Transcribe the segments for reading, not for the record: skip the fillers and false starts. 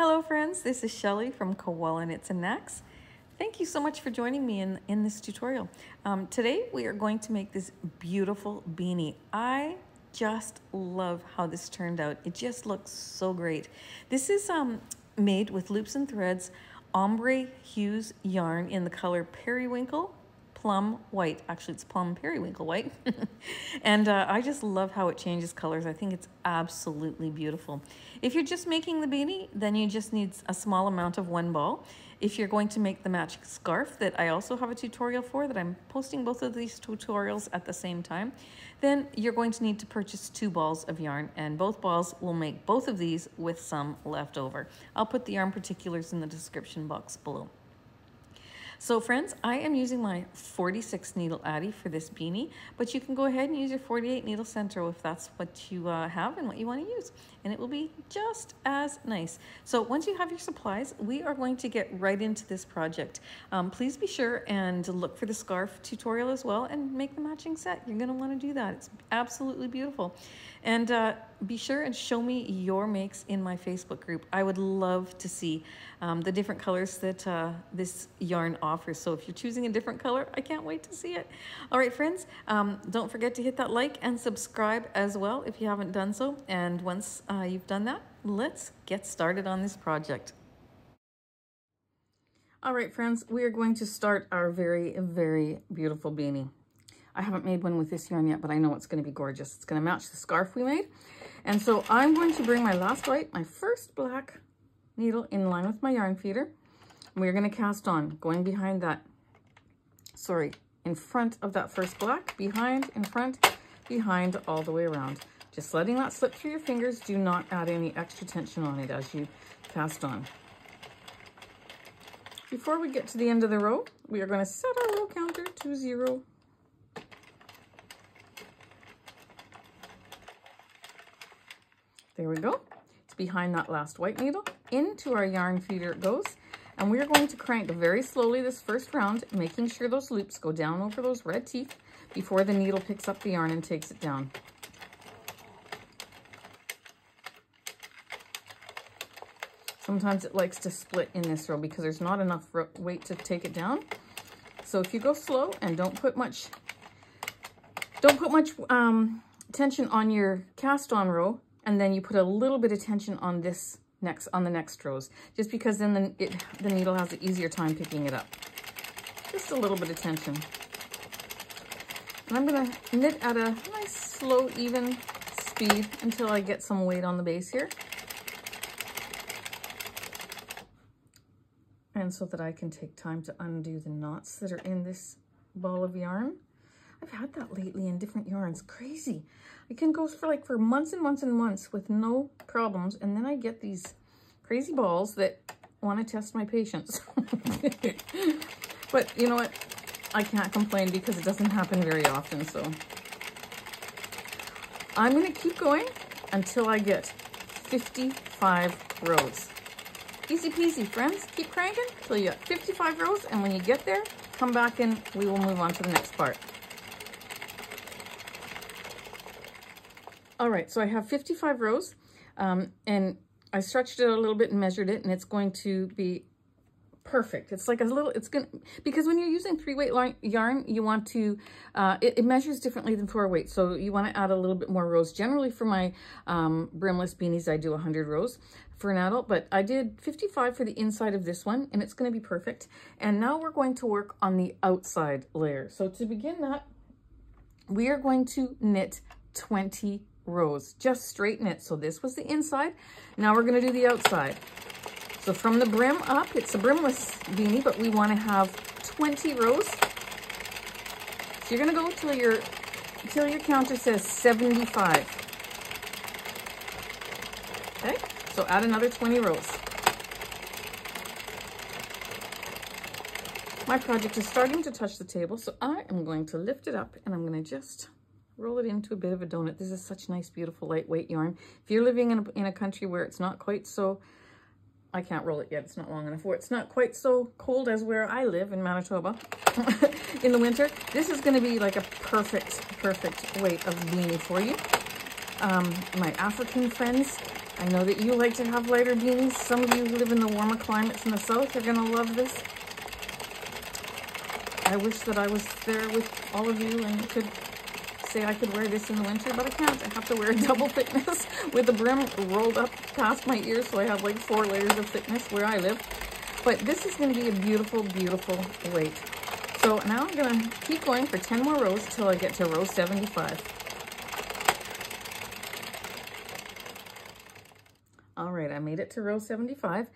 Hello friends, this is Shelly from Koala Knits and Knacks. Thank you so much for joining me in this tutorial. Today we are going to make this beautiful beanie. I just love how this turned out. It just looks so great. This is made with loops and threads, Ombré Hues yarn in the color Periwinkle Plum White. Actually, it's Plum Periwinkle White. And I just love how it changes colors. I think it's absolutely beautiful. If you're just making the beanie, then you just need a small amount of one ball. If you're going to make the matching scarf that I also have a tutorial for, that I'm posting both of these tutorials at the same time, then you're going to need to purchase 2 balls of yarn, and both balls will make both of these with some left over. I'll put the yarn particulars in the description box below. So friends, I am using my 46 needle Addi for this beanie, but you can go ahead and use your 48 needle Sentro if that's what you have and what you want to use, and it will be just as nice. So once you have your supplies, we are going to get right into this project. Please be sure and look for the scarf tutorial as well and make the matching set. You're going to want to do that. It's absolutely beautiful. And be sure and show me your makes in my Facebook group. I would love to see the different colors that this yarn offers. So if you're choosing a different color, I can't wait to see it. All right, friends, don't forget to hit that like and subscribe as well if you haven't done so. And once you've done that, let's get started on this project. All right, friends, we are going to start our very, very beautiful beanie. I haven't made one with this yarn yet, but I know it's going to be gorgeous. It's going to match the scarf we made. And so I'm going to bring my last white, my first black needle in line with my yarn feeder. And we're going to cast on, going behind that, in front of that first black, behind, in front, behind, all the way around. Just letting that slip through your fingers. Do not add any extra tension on it as you cast on. Before we get to the end of the row, we are going to set our row counter to 0. There we go. It's behind that last white needle. Into our yarn feeder it goes. And we're going to crank very slowly this first round, making sure those loops go down over those red teeth before the needle picks up the yarn and takes it down. Sometimes it likes to split in this row because there's not enough weight to take it down. So if you go slow and don't put much tension on your cast on row, and then you put a little bit of tension on this on the next rows, just because then the needle has an easier time picking it up. Just a little bit of tension. And I'm going to knit at a nice slow, even speed until I get some weight on the base here. And so that I can take time to undo the knots that are in this ball of yarn. I've had that lately in different yarns. Crazy. I can go for months and months and months with no problems, and then I get these crazy balls that want to test my patience. But you know what? I can't complain because it doesn't happen very often. So I'm going to keep going until I get 55 rows. Easy peasy, friends. Keep cranking till you get 55 rows, and when you get there, come back and we will move on to the next part. All right, so I have 55 rows, and I stretched it a little bit and measured it, and it's going to be perfect. It's like because when you're using 3-weight yarn, you want to, it measures differently than 4-weight, so you want to add a little bit more rows. Generally for my brimless beanies, I do 100 rows for an adult, but I did 55 for the inside of this one, and it's going to be perfect. And now we're going to work on the outside layer. So to begin that, we are going to knit 20 rows, just straight knit. So this was the inside. Now we're going to do the outside. So from the brim up, it's a brimless beanie, but we want to have 20 rows. So you're going to go till your counter says 75. Okay, so add another 20 rows. My project is starting to touch the table, so I am going to lift it up and I'm going to just roll it into a bit of a donut. This is such nice, beautiful, lightweight yarn. If you're living in a country where it's not quite so, I can't roll it yet, it's not long enough, where it's not quite so cold as where I live in Manitoba in the winter, this is going to be like a perfect weight of beanie for you. My African friends I know that you like to have lighter beanies. Some of you who live in the warmer climates in the south are gonna love this. I wish that I was there with all of you and could say I could wear this in the winter, but I can't. I have to wear a double thickness with the brim rolled up past my ears, so I have like 4 layers of thickness where I live. But this is gonna be a beautiful, beautiful weight. So now I'm gonna keep going for 10 more rows till I get to row 75. All right, I made it to row 75.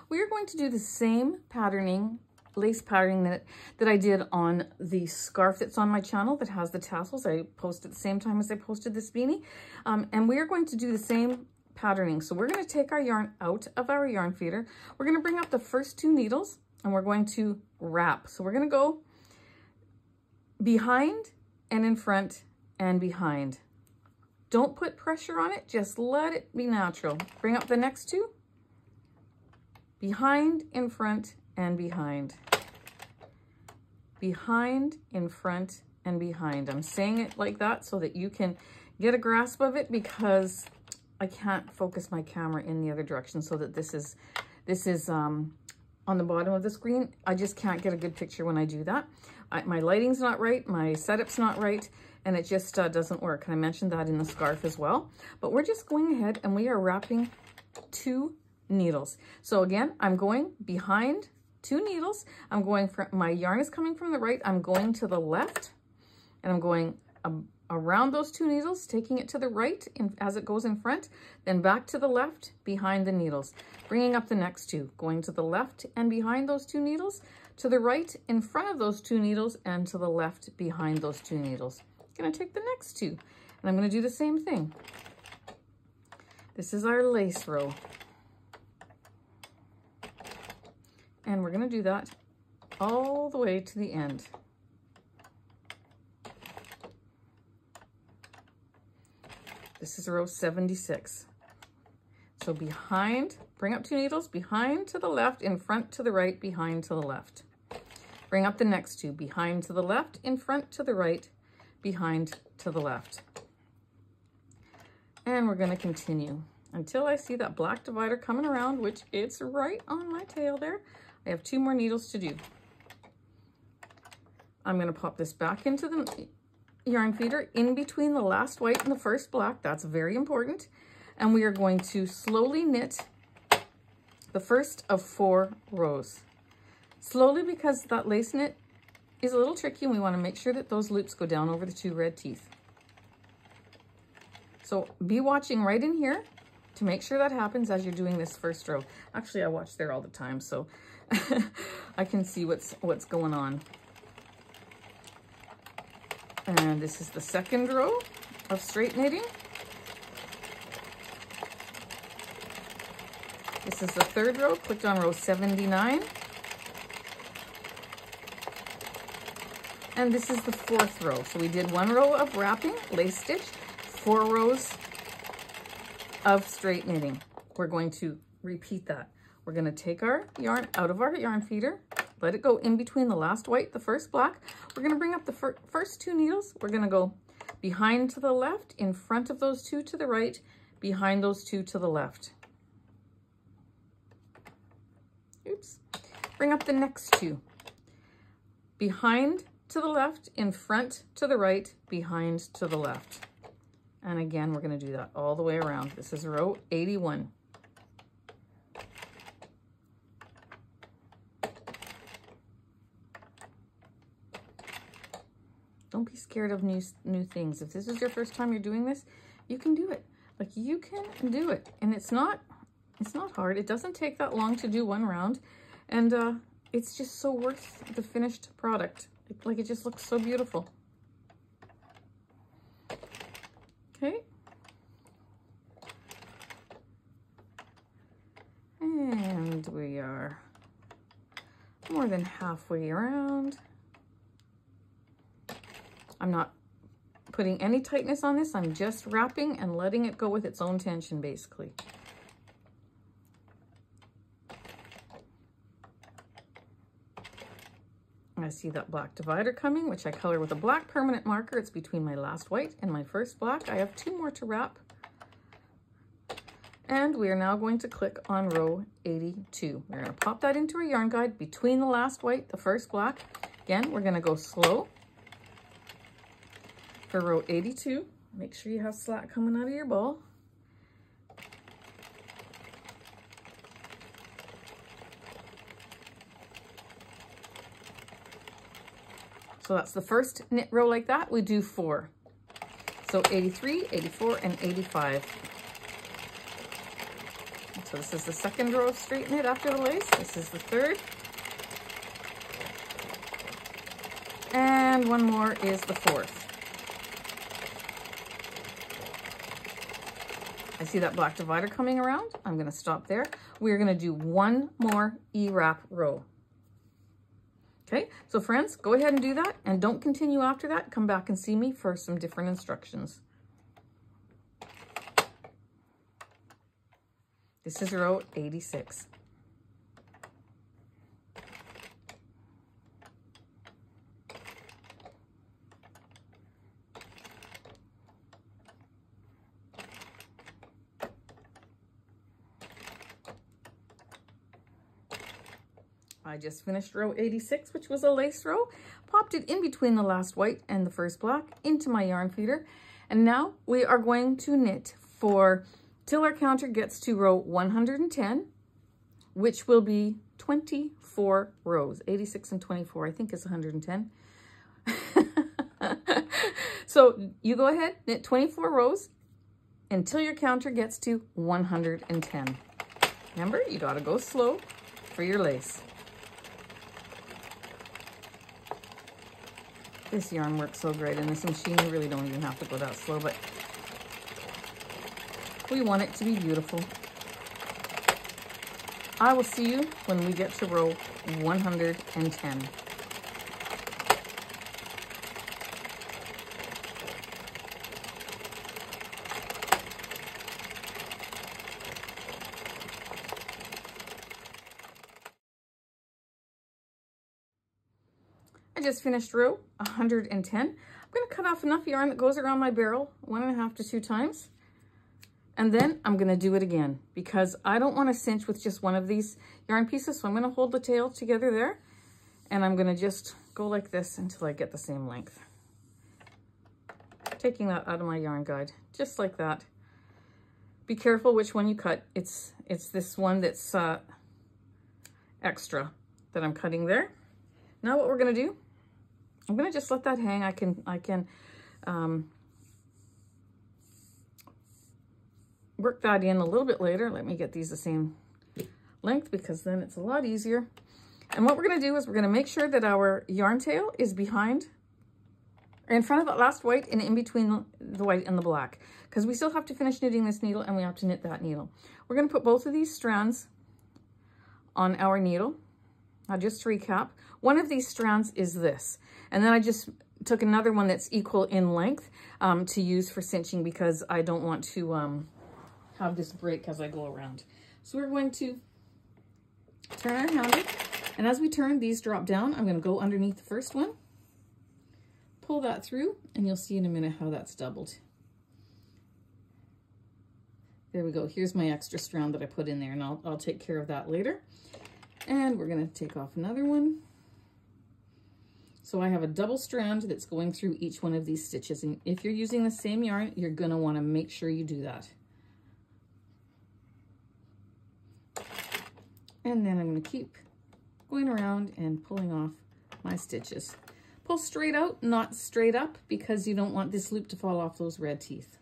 We are going to do the same patterning, lace patterning that I did on the scarf that's on my channel that has the tassels. I posted at the same time as I posted this beanie. And we are going to do the same patterning. So we're going to take our yarn out of our yarn feeder. We're going to bring up the first 2 needles and we're going to wrap. So we're going to go behind and in front and behind. Don't put pressure on it, just let it be natural. Bring up the next 2. Behind, in front, and behind. Behind, in front, and behind. I'm saying it like that so that you can get a grasp of it, because I can't focus my camera in the other direction so that this is on the bottom of the screen. I just can't get a good picture when I do that. My lighting's not right, my setup's not right, and it just doesn't work. And I mentioned that in the scarf as well. But we're just going ahead and we are wrapping 2 needles. So again, I'm going behind 2 needles. I'm going from, my yarn is coming from the right. I'm going to the left and I'm going around those 2 needles, taking it to the right as it goes in front, then back to the left behind the needles, bringing up the next 2, going to the left and behind those 2 needles, to the right in front of those 2 needles, and to the left behind those 2 needles. I'm going to take the next 2 and I'm going to do the same thing. This is our lace row. And we're going to do that all the way to the end. This is row 76. So behind, bring up 2 needles, behind to the left, in front to the right, behind to the left. Bring up the next 2, behind to the left, in front to the right, behind to the left. And we're going to continue until I see that black divider coming around, which it's right on my tail there. I have 2 more needles to do. I'm going to pop this back into the yarn feeder in between the last white and the first black. That's very important. And we are going to slowly knit the first of 4 rows. Slowly, because that lace knit is a little tricky and we want to make sure that those loops go down over the 2 red teeth. So be watching right in here to make sure that happens as you're doing this first row. Actually, I watch there all the time, so I can see what's going on. And this is the second row of straight knitting. This is the 3rd row. Clicked on row 79. And this is the 4th row. So we did 1 row of wrapping, lace stitch, 4 rows of straight knitting. We're going to repeat that. We're going to take our yarn out of our yarn feeder, let it go in between the last white, the first black. We're going to bring up the first 2 needles. We're going to go behind to the left, in front of those 2 to the right, behind those 2 to the left. Oops. Bring up the next 2. Behind to the left, in front to the right, behind to the left. And again, we're going to do that all the way around. This is row 81. Don't be scared of new things. If this is your first time you're doing this, you can do it. Like, you can do it. And it's not hard. It doesn't take that long to do 1 round. And it's just so worth the finished product. Like, it just looks so beautiful. Okay. And we are more than halfway around. I'm not putting any tightness on this. I'm just wrapping and letting it go with its own tension, basically. I see that black divider coming, which I color with a black permanent marker. It's between my last white and my first black. I have 2 more to wrap. And we are now going to click on row 82. We're going to pop that into our yarn guide between the last white, the first black. Again, we're going to go slow for row 82. Make sure you have slack coming out of your ball. So that's the first knit row like that. We do 4. So 83, 84, and 85. So this is the second row of straight knit after the lace. This is the third. And one more is the fourth. I see that black divider coming around. I'm going to stop there. We're going to do one more E-wrap row. Okay, so friends, go ahead and do that, and don't continue after that. Come back and see me for some different instructions. This is row 86. I just finished row 86, which was a lace row, popped it in between the last white and the first black into my yarn feeder. And now we are going to knit till our counter gets to row 110, which will be 24 rows. 86 and 24, I think is 110. So you go ahead, knit 24 rows until your counter gets to 110. Remember, you gotta go slow for your lace. This yarn works so great in this machine, you really don't even have to go that slow, but we want it to be beautiful. I will see you when we get to row 110. I just finished row 110. I'm going to cut off enough yarn that goes around my barrel 1.5 to 2 times. And then I'm going to do it again because I don't want to cinch with just one of these yarn pieces. So I'm going to hold the tail together there, and I'm going to just go like this until I get the same length. Taking that out of my yarn guide, just like that. Be careful which one you cut. It's this one that's extra that I'm cutting there. Now what we're going to do, I'm going to just let that hang. I can work that in a little bit later. Let me get these the same length because then it's a lot easier. And what we're going to do is we're going to make sure that our yarn tail is behind, or in front of that last white and in between the white and the black, because we still have to finish knitting this needle and we have to knit that needle. We're going to put both of these strands on our needle. Now just to recap, one of these strands is this, and then I just took another one that's equal in length to use for cinching because I don't want to have this break as I go around. So we're going to turn our handle, and as we turn, these drop down. I'm going to go underneath the first one, pull that through, and you'll see in a minute how that's doubled. There we go. Here's my extra strand that I put in there, and I'll take care of that later. And we're going to take off another one. So I have a double strand that's going through each one of these stitches. And if you're using the same yarn, you're going to want to make sure you do that. And then I'm going to keep going around and pulling off my stitches. Pull straight out, not straight up, because you don't want this loop to fall off those red teeth.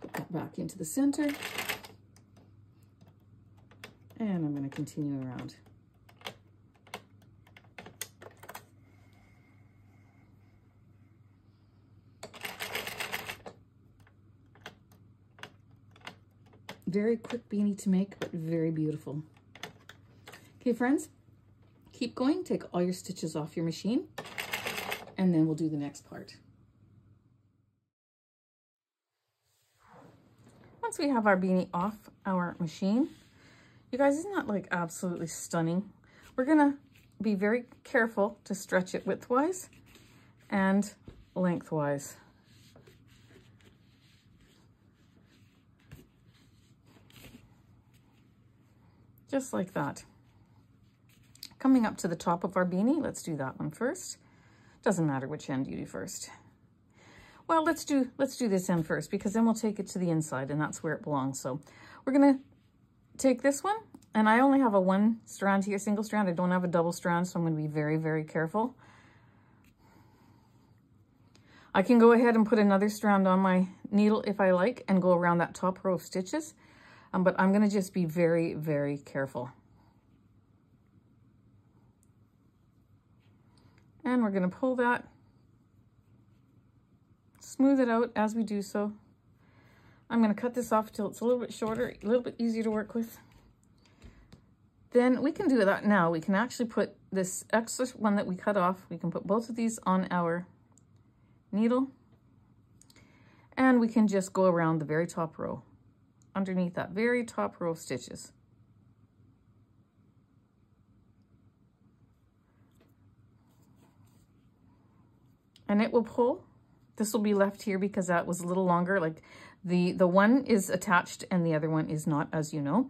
Put that back into the center. And I'm going to continue around. Very quick beanie to make, but very beautiful. Okay, friends, keep going. Take all your stitches off your machine, and then we'll do the next part. Once we have our beanie off our machine, you guys, isn't that like absolutely stunning? We're gonna be very careful to stretch it widthwise and lengthwise. just like that. Coming up to the top of our beanie, let's do that one first. Doesn't matter which end you do first. Well, let's do this end first, because then we'll take it to the inside, and that's where it belongs. So we're gonna take this one, and I only have a one strand here, single strand. I don't have a double strand, so I'm gonna be very, very careful. I can go ahead and put another strand on my needle if I like and go around that top row of stitches, but I'm gonna just be very, very careful. And we're gonna pull that, smooth it out as we do so. I'm gonna cut this off till it's a little bit shorter, a little bit easier to work with. Then we can do that now. We can actually put this extra one that we cut off, we can put both of these on our needle, and we can just go around the very top row, underneath that very top row of stitches. And it will pull. This will be left here because that was a little longer. Like the one is attached and the other one is not, as you know,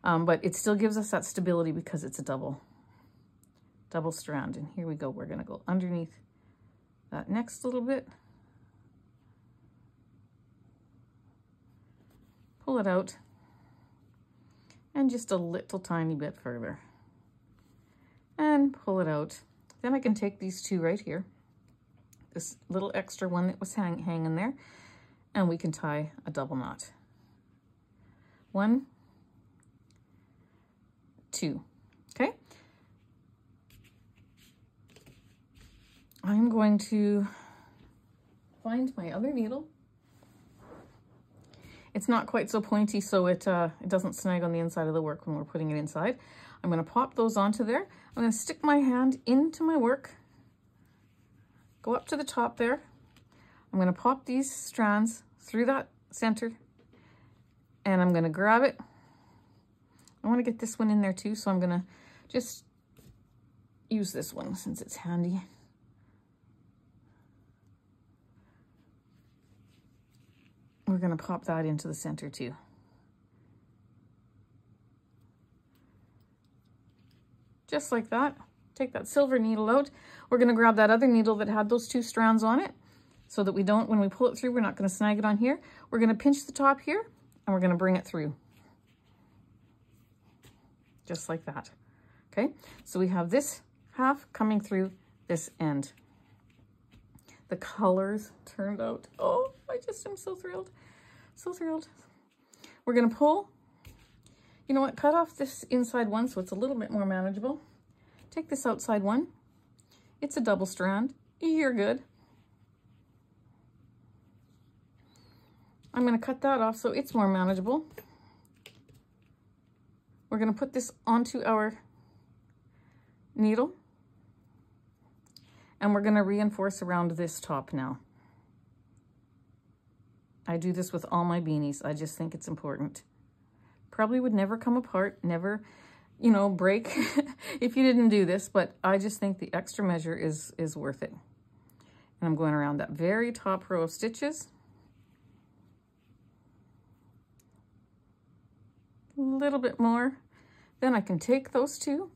but it still gives us that stability because it's a double strand. And here we go. We're going to go underneath that next little bit, pull it out, and just a little tiny bit further, and pull it out. Then I can take these two right here, this little extra one that was hanging there, and we can tie a double knot. 1, 2, okay? I'm going to find my other needle. It's not quite so pointy, so it doesn't snag on the inside of the work when we're putting it inside. I'm going to pop those onto there. I'm going to stick my hand into my work, go up to the top there. I'm going to pop these strands through that center, and I'm going to grab it. I want to get this one in there too, so I'm going to just use this one since it's handy. We're going to pop that into the center too. Just like that. Take that silver needle out. We're going to grab that other needle that had those two strands on it so that we don't, when we pull it through, we're not going to snag it on here. We're going to pinch the top here and we're going to bring it through. Just like that. Okay, so we have this half coming through this end. The colors turned out, oh, I just am so thrilled. So thrilled. We're going to pull, you know what, cut off this inside one so it's a little bit more manageable. Take this outside one. It's a double strand. You're good. I'm going to cut that off so it's more manageable. We're going to put this onto our needle. And we're going to reinforce around this top now. I do this with all my beanies. I just think it's important. Probably would never come apart, never, you know, break if you didn't do this, but I just think the extra measure is worth it. And I'm going around that very top row of stitches. A little bit more. Then I can take those two.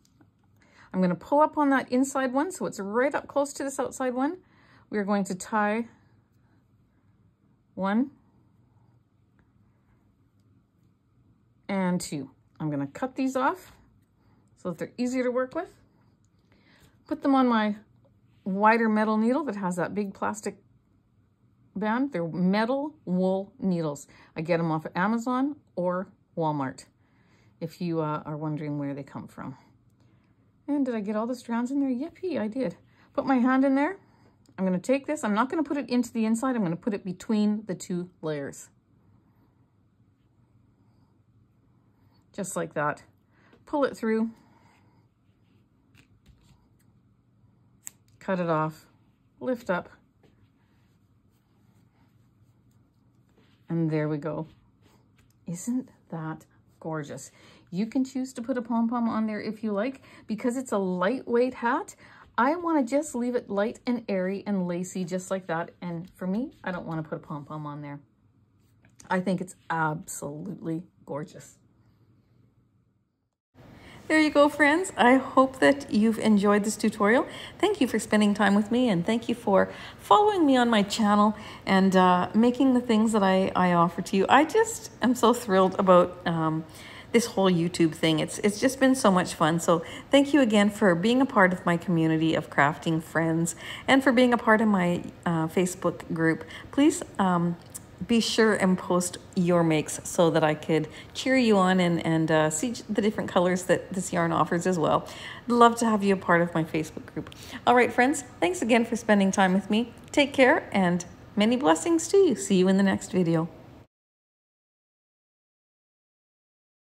I'm going to pull up on that inside one, so it's right up close to this outside one. We're going to tie 1 and 2. I'm going to cut these off so that they're easier to work with. Put them on my wider metal needle that has that big plastic band. They're metal wool needles. I get them off of Amazon or Walmart, if you are wondering where they come from. And did I get all the strands in there? Yippee, I did. Put my hand in there. I'm going to take this. I'm not going to put it into the inside. I'm going to put it between the two layers. Just like that. Pull it through. Cut it off. Lift up. And there we go. Isn't that gorgeous? You can choose to put a pom-pom on there if you like. Because it's a lightweight hat, I want to just leave it light and airy and lacy just like that. And for me, I don't want to put a pom-pom on there. I think it's absolutely gorgeous. There you go, friends. I hope that you've enjoyed this tutorial. Thank you for spending time with me, and thank you for following me on my channel and making the things that I offer to you. I just am so thrilled about this whole YouTube thing. It's just been so much fun. So thank you again for being a part of my community of crafting friends and for being a part of my Facebook group. Please be sure and post your makes so that I could cheer you on and see the different colors that this yarn offers as well. I'd love to have you a part of my Facebook group. All right, friends, thanks again for spending time with me. Take care and many blessings to you. See you in the next video.